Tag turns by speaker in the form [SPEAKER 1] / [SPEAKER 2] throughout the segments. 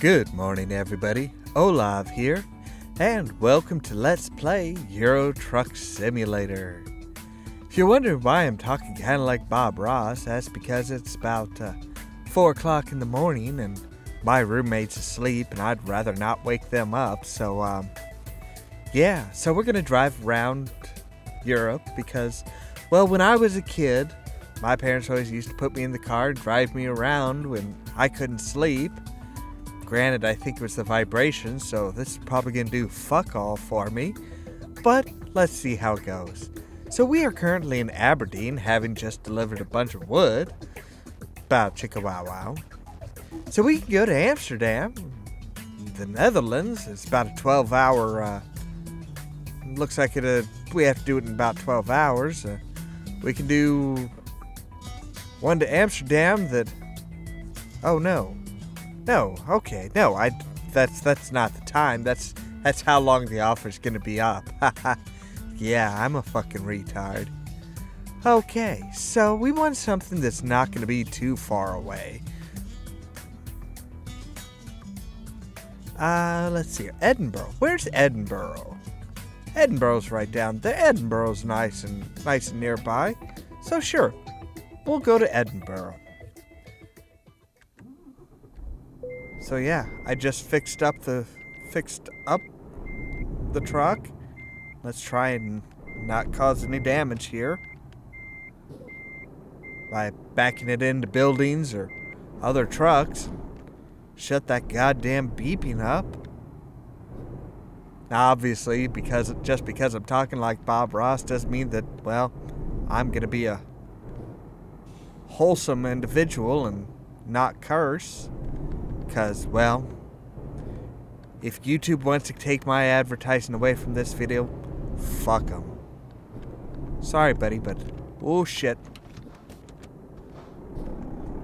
[SPEAKER 1] Good morning, everybody. Ollamh here, and welcome to Let's Play Euro Truck Simulator. If you're wondering why I'm talking kind of like Bob Ross, that's because it's about 4 o'clock in the morning, and my roommate's asleep, and I'd rather not wake them up. So, yeah. So we're gonna drive around Europe because, well, when I was a kid, my parents always used to put me in the car and drive me around when I couldn't sleep. Granted, I think it was the vibration, so this is probably going to do fuck all for me. But let's see how it goes. So we are currently in Aberdeen, having just delivered a bunch of wood. About chicka wow wow. So we can go to Amsterdam, the Netherlands. It's about a 12-hour, looks like we have to do it in about 12 hours. We can do one to Amsterdam that, oh no. No, okay, no, that's not the time. That's how long the offer's gonna be up. Yeah, I'm a fucking retard. Okay, so we want something that's not gonna be too far away. Let's see here. Edinburgh. Where's Edinburgh? Edinburgh's right down there. Edinburgh's nice and nearby. So sure, we'll go to Edinburgh. So yeah, I just fixed up the truck. Let's try and not cause any damage here by backing it into buildings or other trucks. Shut that goddamn beeping up. Now obviously, just because I'm talking like Bob Ross doesn't mean that, well, I'm gonna be a wholesome individual and not curse. Because, well, if YouTube wants to take my advertising away from this video, fuck them. Sorry, buddy, but, oh shit.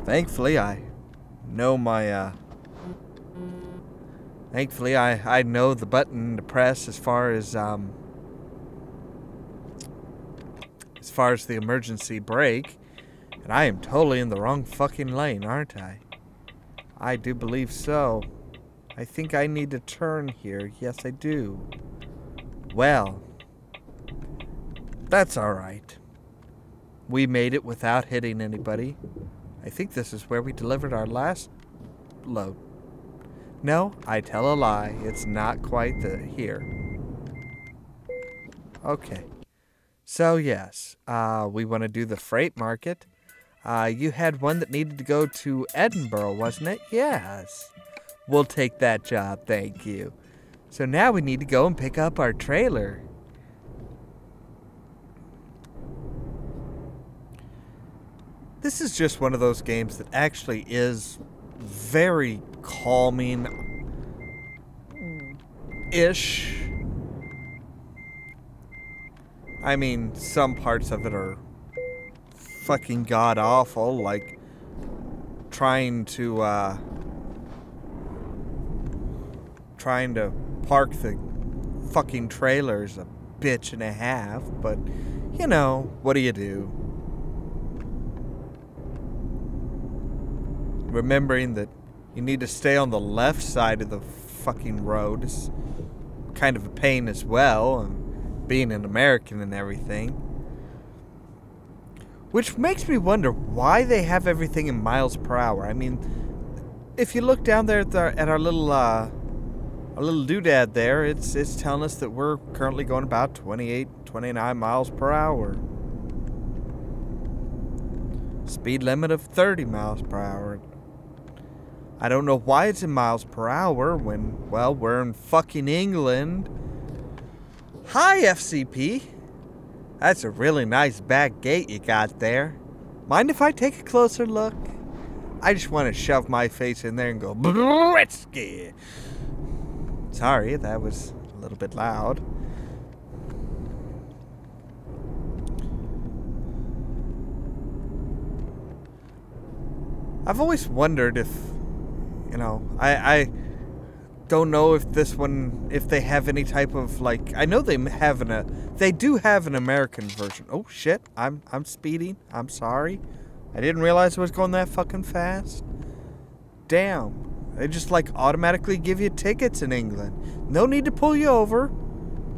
[SPEAKER 1] Thankfully, I know thankfully, I know the button to press as far as the emergency brake. And I am totally in the wrong fucking lane, aren't I? I do believe so. I think I need to turn here. Yes, I do. Well, that's alright. We made it without hitting anybody. I think this is where we delivered our last load. No, I tell a lie. It's not quite here. Okay. So, yes. We want to do the freight market. You had one that needed to go to Edinburgh, wasn't it? Yes. We'll take that job, thank you. So now we need to go and pick up our trailer. This is just one of those games that actually is very calming-ish. I mean, some parts of it are fucking god awful, like trying to park the fucking trailer's a bitch and a half, but you know, what do you do? Remembering that you need to stay on the left side of the fucking road is kind of a pain as well, and being an American and everything. Which makes me wonder why they have everything in miles per hour. I mean, if you look down there at our little doodad there, it's telling us that we're currently going about 28, 29 miles per hour. Speed limit of 30 miles per hour. I don't know why it's in miles per hour when, well, we're in fucking England. Hi, FCP. That's a really nice back gate you got there. Mind if I take a closer look? I just want to shove my face in there and go, Britsky. Sorry, that was a little bit loud. I've always wondered if, you know, I don't know if this one, if they have any type of, like, I know they do have an American version. Oh shit, I'm speeding. I'm sorry. I didn't realize I was going that fucking fast. Damn. They just like automatically give you tickets in England. No need to pull you over.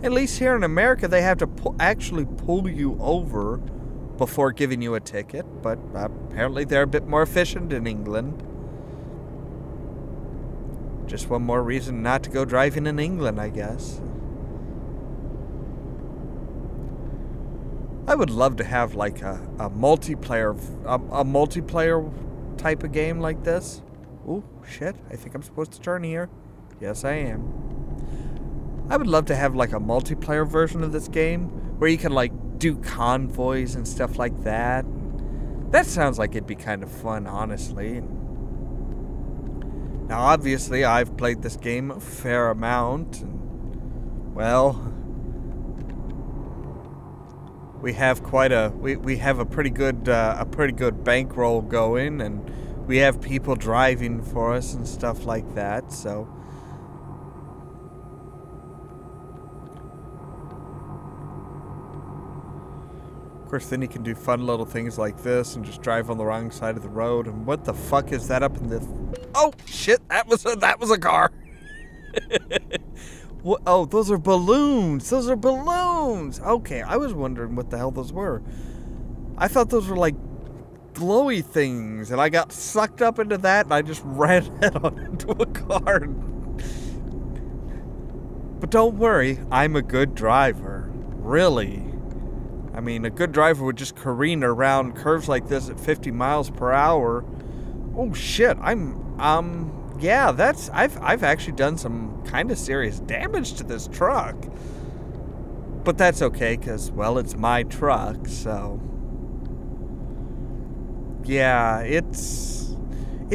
[SPEAKER 1] At least here in America, they have to actually pull you over before giving you a ticket. But apparently they're a bit more efficient in England. Just one more reason not to go driving in England, I guess. I would love to have like a multiplayer type of game like this. Oh shit, I think I'm supposed to turn here. Yes, I am. I would love to have like a multiplayer version of this game where you can like do convoys and stuff like that. That sounds like it'd be kind of fun, honestly. Now, obviously, I've played this game a fair amount, and well, we have quite a we have a pretty good bankroll going, and we have people driving for us and stuff like that. So, of course, then you can do fun little things like this and just drive on the wrong side of the road. And what the fuck is that up in the? Oh shit! That was a car. What? Oh, those are balloons. Those are balloons. Okay, I was wondering what the hell those were. I thought those were like glowy things, and I got sucked up into that, and I just ran head on into a car. But don't worry, I'm a good driver. Really. I mean, a good driver would just careen around curves like this at 50 miles per hour. Oh shit, yeah, I've actually done some kind of serious damage to this truck. But that's okay, because, well, it's my truck, so. Yeah, it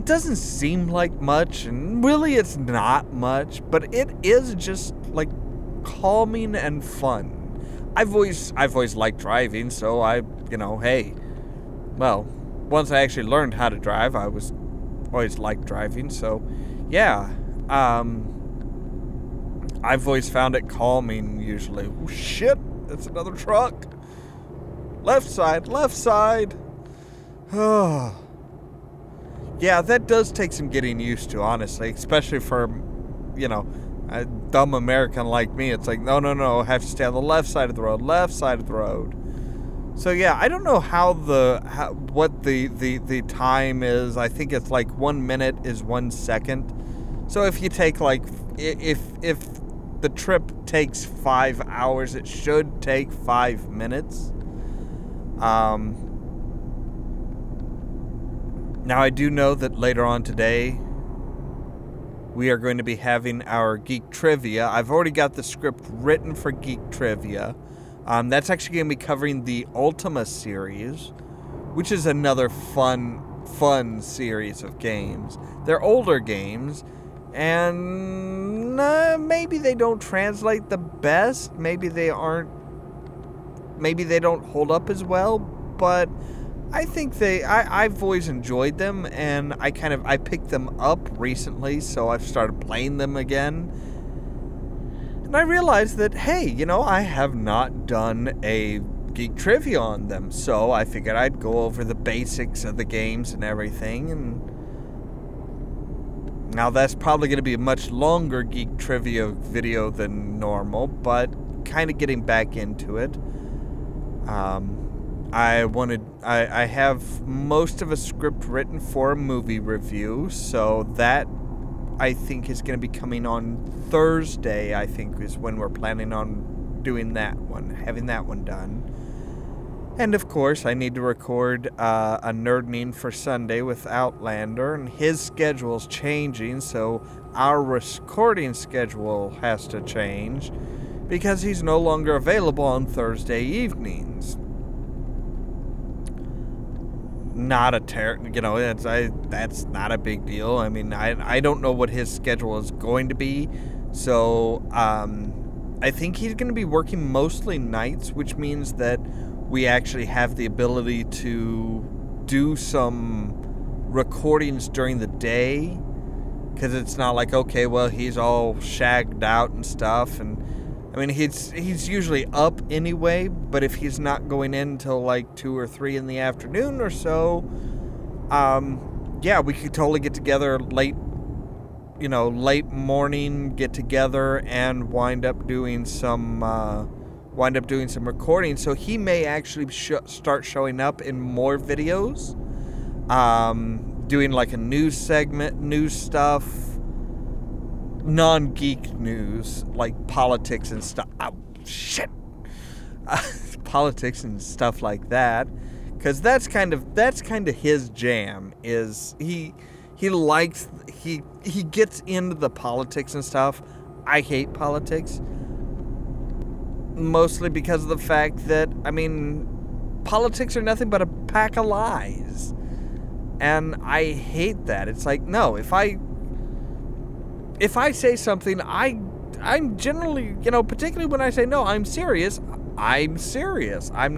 [SPEAKER 1] doesn't seem like much, and really it's not much, but it is just, like, calming and fun. I've always liked driving, so hey, well, once I actually learned how to drive, I was always liked driving, so yeah, I've always found it calming usually. Oh shit, that's another truck. Left side. Oh. Yeah, that does take some getting used to, honestly, especially for, a dumb American like me. It's like, no, I have to stay on the left side of the road. So yeah, I don't know what the time is. I think it's like 1 minute is 1 second. So if you take like, if the trip takes 5 hours, it should take 5 minutes. Now I do know that later on today, we are going to be having our Geek Trivia. I've already got the script written for Geek Trivia. That's actually going to be covering the Ollamh series, which is another fun series of games. They're older games, and maybe they don't translate the best. Maybe they don't hold up as well, but I think I've always enjoyed them, and I picked them up recently, so I've started playing them again. And I realized that, hey, I have not done a Geek Trivia on them, so I figured I'd go over the basics of the games and everything. And now that's probably going to be a much longer Geek Trivia video than normal, but kind of getting back into it. I have most of a script written for a movie review, so that I think is going to be coming on Thursday, I think is when we're planning on doing that one, having that one done. And of course, I need to record a Nerdning for Sunday with Outlander, and his schedule's changing, so our recording schedule has to change because he's no longer available on Thursday evenings. Not that's not a big deal. I mean, I don't know what his schedule is going to be, so I think he's going to be working mostly nights, which means that we actually have the ability to do some recordings during the day, because it's not like, okay, well, he's all shagged out and stuff, and I mean, he's usually up anyway, but if he's not going in until like 2 or 3 in the afternoon or so, yeah, we could totally get together late late morning get together and wind up doing some recording. So he may actually start showing up in more videos, doing like a news segment, news stuff, non-geek news, like politics and stuff. Oh, shit. Politics and stuff like that, because that's kind of his jam. Is he gets into the politics and stuff. I hate politics, mostly because of the fact that, I mean, politics are nothing but a pack of lies, and I hate that. It's like, no, if I say something, I'm generally, particularly when I say no, I'm serious. I'm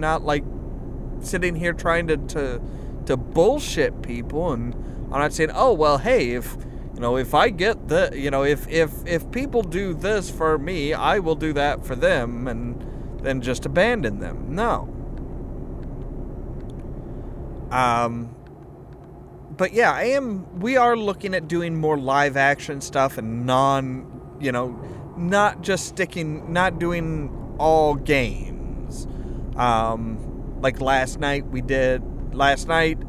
[SPEAKER 1] not like sitting here trying to bullshit people, and I'm not saying, oh well, hey, if I get the, if people do this for me, I will do that for them, and then just abandon them. No. But yeah, we are looking at doing more live action stuff and not doing all games. Like last night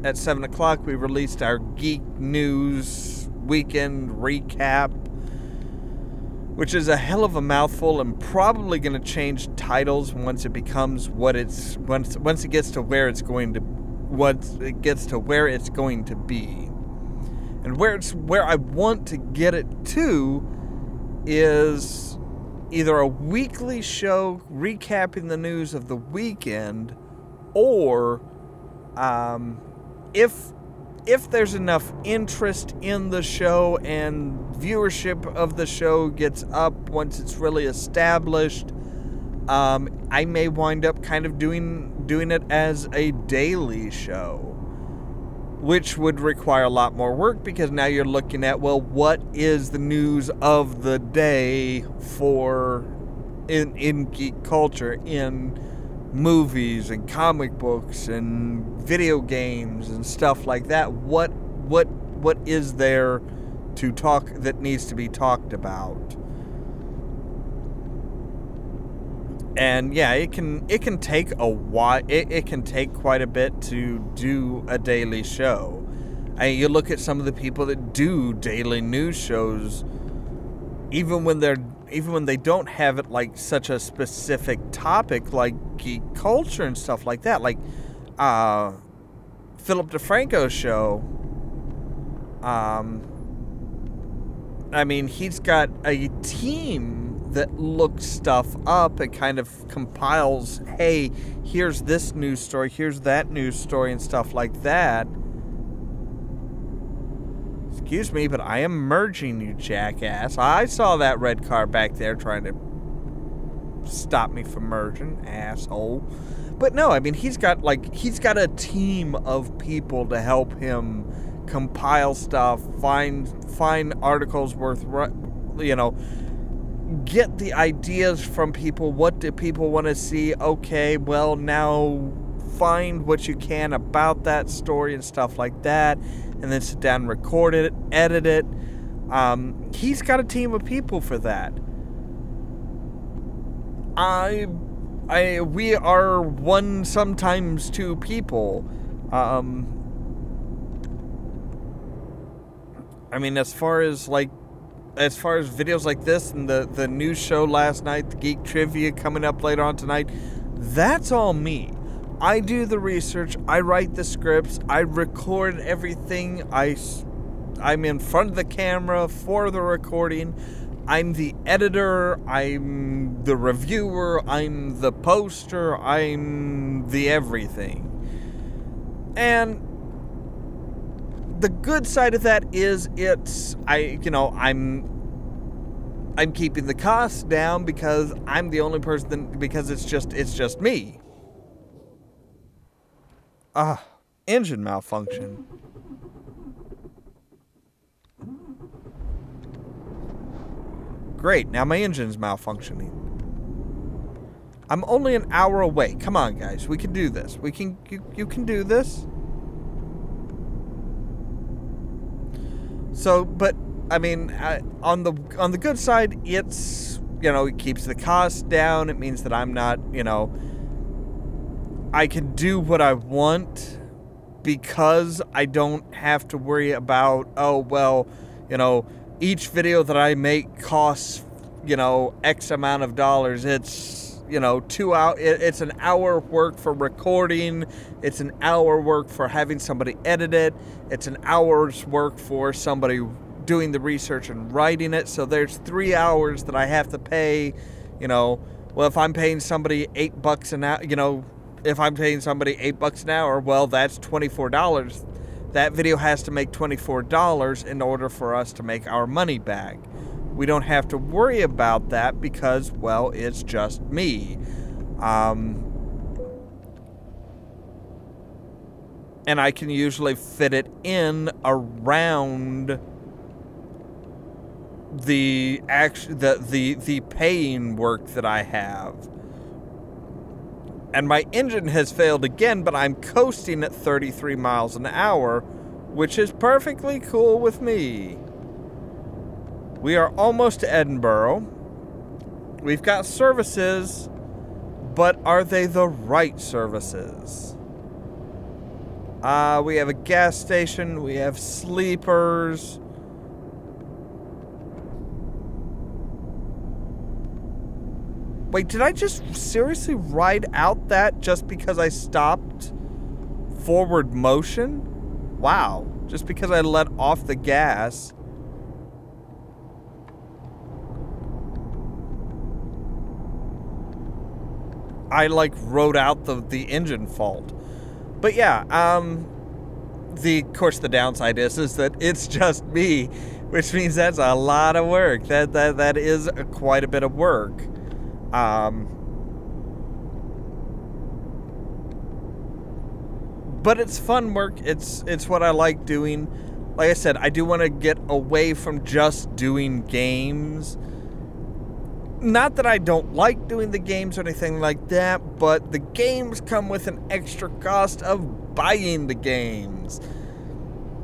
[SPEAKER 1] at 7 o'clock, we released our Geek News Weekend Recap, which is a hell of a mouthful and probably going to change titles once it becomes once it gets to where it's going to be. And where I want to get it to is either a weekly show recapping the news of the weekend, or if there's enough interest in the show and viewership of the show gets up once it's really established, I may wind up kind of doing it as a daily show, which would require a lot more work, because now you're looking at, well, what is the news of the day in geek culture, in movies and comic books and video games and stuff like that. What is there to talk that needs to be talked about? And yeah, it can take a while. It can take quite a bit to do a daily show. You look at some of the people that do daily news shows, even when they don't have it like such a specific topic like geek culture and stuff like that, like Philip DeFranco's show. I mean, he's got a team that looks stuff up and kind of compiles, hey, here's this news story, here's that news story, and stuff like that. Excuse me, but I am merging, you jackass. I saw that red car back there trying to stop me from merging, asshole. But no, I mean, he's got a team of people to help him compile stuff, find articles worth, get the ideas from people. What do people want to see? Okay, well, now find what you can about that story and stuff like that, and then sit down and record it, edit it. He's got a team of people for that. We are one, sometimes two people. I mean, as far as videos like this and the news show last night, the Geek Trivia coming up later on tonight, that's all me. I do the research, I write the scripts, I record everything, I'm in front of the camera for the recording, I'm the editor, I'm the reviewer, I'm the poster, I'm the everything. And the good side of that is I'm keeping the costs down because I'm the only person, because it's just me. Engine malfunction. Great, now my engine's malfunctioning. I'm only an hour away. Come on, guys, we can do this. You can do this. So, but I mean, on the good side, it's, it keeps the cost down. It means that I'm not, I can do what I want because I don't have to worry about, oh, well, each video that I make costs, X amount of dollars. It's, 2 hours. It's an hour work for recording. It's an hour work for having somebody edit it. It's an hour's work for somebody doing the research and writing it. So there's 3 hours that I have to pay, well, if I'm paying somebody $8 an hour, if I'm paying somebody $8 an hour, well, that's $24. That video has to make $24 in order for us to make our money back. We don't have to worry about that because, well, it's just me. And I can usually fit it in around the paying work that I have. And my engine has failed again, but I'm coasting at 33 miles an hour, which is perfectly cool with me. We are almost to Edinburgh. We've got services, but are they the right services? We have a gas station. We have sleepers. Wait, did I just seriously ride out that just because I stopped forward motion? Wow. Just because I let off the gas. I rode out the engine fault. But yeah, of course the downside is that it's just me, which means that's a lot of work. That is quite a bit of work. But it's fun work. It's what I like doing. Like I said, I do want to get away from just doing games. Not that I don't like doing the games or anything like that, but the games come with an extra cost of buying the games.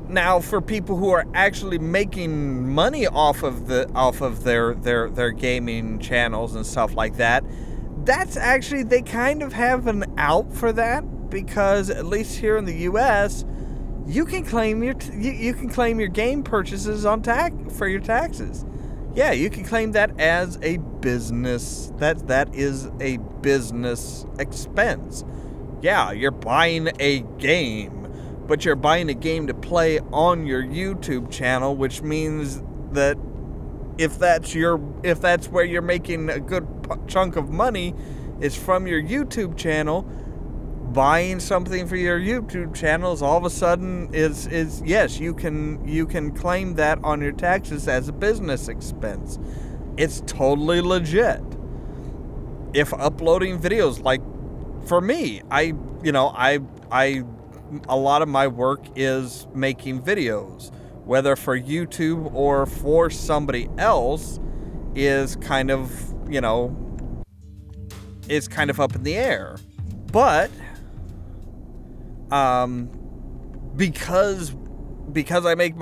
[SPEAKER 1] Now, for people who are actually making money off of their gaming channels and stuff like that, that's actually, they kind of have an out for that, because at least here in the U.S., you can claim your game purchases for your taxes. Yeah, you can claim that as a business. That is a business expense. Yeah, you're buying a game, but you're buying a game to play on your YouTube channel, which means that if that's where you're making a good chunk of money is from your YouTube channel, buying something for your YouTube channels all of a sudden is yes, you can claim that on your taxes as a business expense. It's totally legit. If uploading videos, like for me, a lot of my work is making videos, whether for YouTube or for somebody else is kind of up in the air. But because I make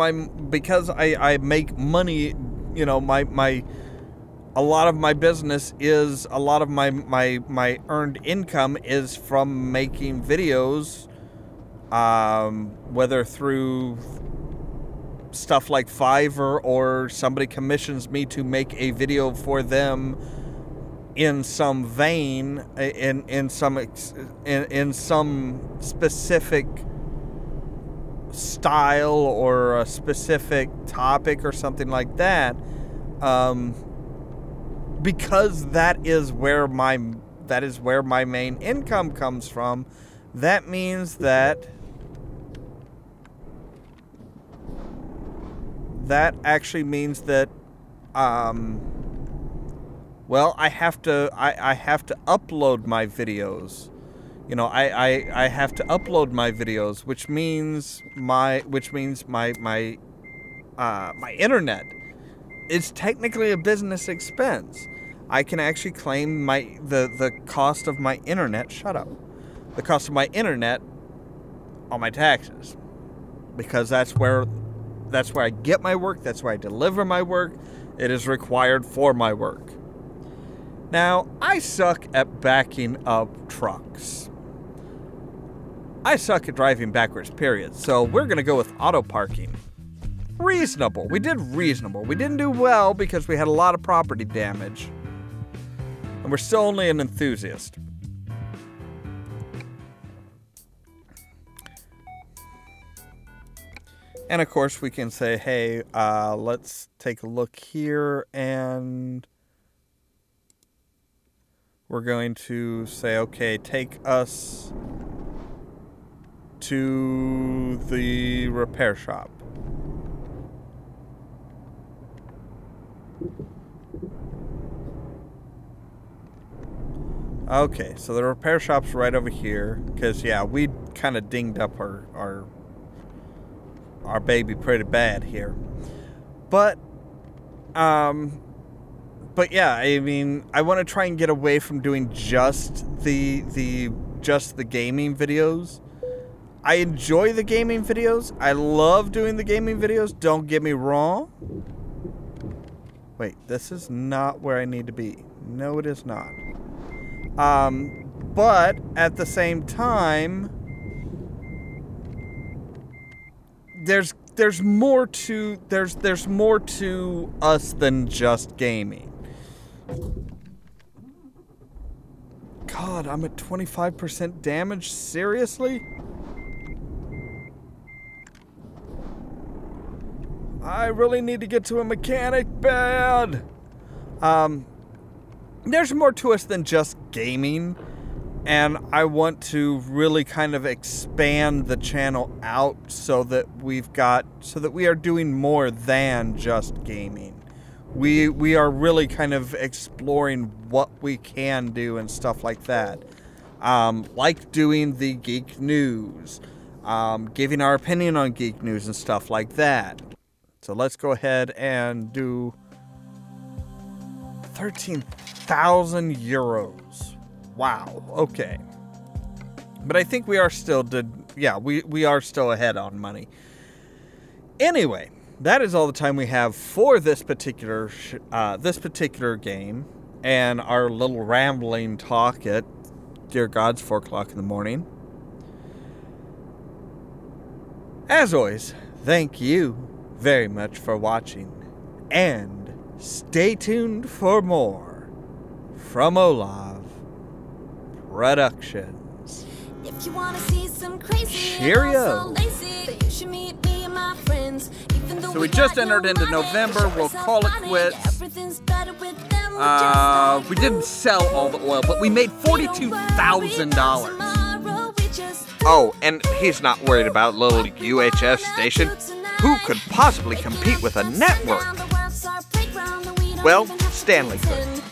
[SPEAKER 1] money, a lot of my business is, a lot of my earned income is from making videos, whether through stuff like Fiverr or somebody commissions me to make a video for them in some vein, in some specific style or a specific topic or something like that, because that is where my main income comes from. That means that actually means that well, I have to upload my videos. I have to upload my videos, which means my internet is technically a business expense. I can actually claim the cost of my internet. Shut up. The cost of my internet on my taxes, because that's where That's where I get my work. That's where I deliver my work. It is required for my work. Now, I suck at backing up trucks. I suck at driving backwards, period. So we're going to go with auto parking. Reasonable. We did reasonable. We didn't do well because we had a lot of property damage. And we're still only an enthusiast. And of course we can say, hey, let's take a look here, and we're going to say, okay, take us to the repair shop. Okay, so the repair shop's right over here, because, yeah, we kind of dinged up our baby pretty bad here. But yeah, I mean, I want to try and get away from doing just the gaming videos. I enjoy the gaming videos. I love doing the gaming videos, don't get me wrong. Wait, this is not where I need to be. No, it is not. But at the same time, there's more to us than just gaming. God, I'm at 25% damage? Seriously? I really need to get to a mechanic bad. There's more to us than just gaming, and I want to really kind of expand the channel out so that we are doing more than just gaming. We are really kind of exploring what we can do and stuff like that. Like doing the geek news, giving our opinion on geek news and stuff like that. So let's go ahead and do 13,000 euros. Wow, okay. But I think we are still we are still ahead on money. Anyway, that is all the time we have for this particular game and our little rambling talk at dear God's 4 o'clock in the morning. As always, thank you very much for watching, and stay tuned for more from Ollamh Productions.
[SPEAKER 2] If you want to see some crazy,
[SPEAKER 1] cheerio.
[SPEAKER 2] So we just entered into November. We'll call it quits.
[SPEAKER 1] We didn't sell all the oil, but we made $42,000. Oh, and he's not worried about little UHF station. Who could possibly compete with a network? Well, Stanley could.